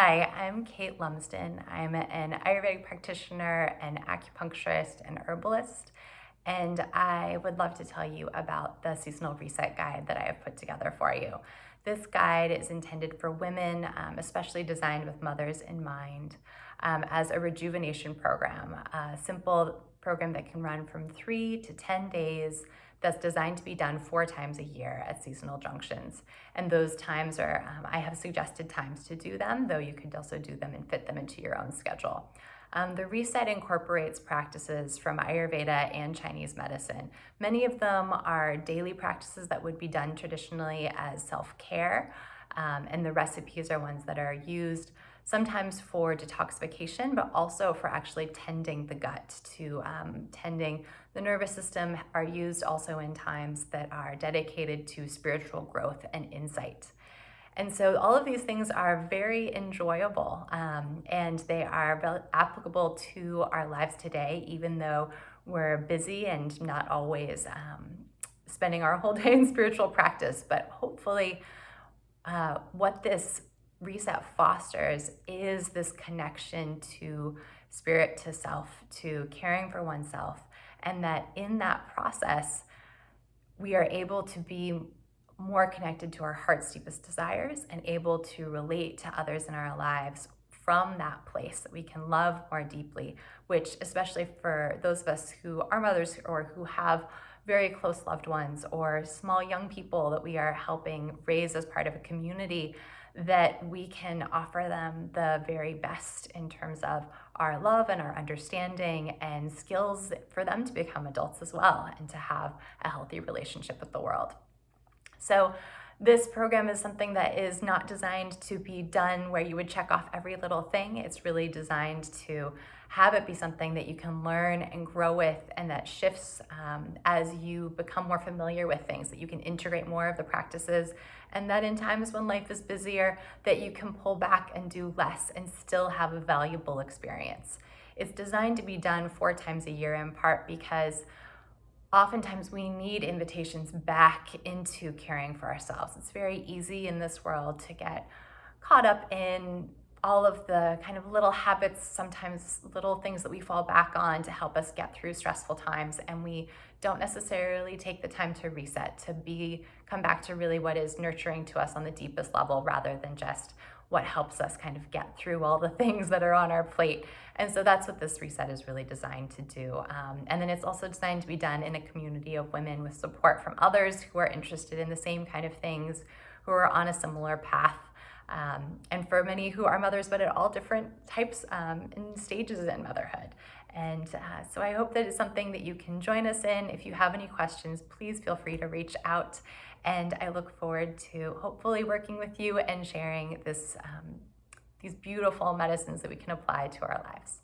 Hi, I'm Kate Lumsden. I'm an Ayurvedic practitioner, an acupuncturist, and herbalist, and I would love to tell you about the seasonal reset guide that I have put together for you. This guide is intended for women, especially designed with mothers in mind, as a rejuvenation program, a simple program that can run from 3 to 10 days that's designed to be done 4 times a year at seasonal junctions. And those times are, I have suggested times to do them, though you could also do them and fit them into your own schedule. The reset incorporates practices from Ayurveda and Chinese medicine. Many of them are daily practices that would be done traditionally as self-care, and the recipes are ones that are used sometimes for detoxification, but also for actually tending the gut, to tending the nervous system, are used also in times that are dedicated to spiritual growth and insight. And so all of these things are very enjoyable, and they are applicable to our lives today, even though we're busy and not always spending our whole day in spiritual practice. But hopefully what this reset fosters is this connection to spirit, to self, to caring for oneself, and that in that process, we are able to be more connected to our heart's deepest desires and able to relate to others in our lives from that place, that we can love more deeply, which, especially for those of us who are mothers or who have very close loved ones or small young people that we are helping raise as part of a community, that we can offer them the very best in terms of our love and our understanding and skills for them to become adults as well and to have a healthy relationship with the world. So this program is something that is not designed to be done where you would check off every little thing. It's really designed to have it be something that you can learn and grow with, and that shifts as you become more familiar with things, that you can integrate more of the practices, and that in times when life is busier, that you can pull back and do less and still have a valuable experience. It's designed to be done 4 times a year, in part because oftentimes we need invitations back into caring for ourselves. It's very easy in this world to get caught up in all of the kind of little habits, sometimes little things that we fall back on to help us get through stressful times, and we don't necessarily take the time to reset, to come back to really what is nurturing to us on the deepest level, rather than just what helps us kind of get through all the things that are on our plate. And so that's what this reset is really designed to do. And then it's also designed to be done in a community of women with support from others who are interested in the same kind of things, who are on a similar path. And for many who are mothers, but at all different types and stages in motherhood. And so I hope that it's something that you can join us in. If you have any questions, please feel free to reach out. And I look forward to hopefully working with you and sharing these beautiful medicines that we can apply to our lives.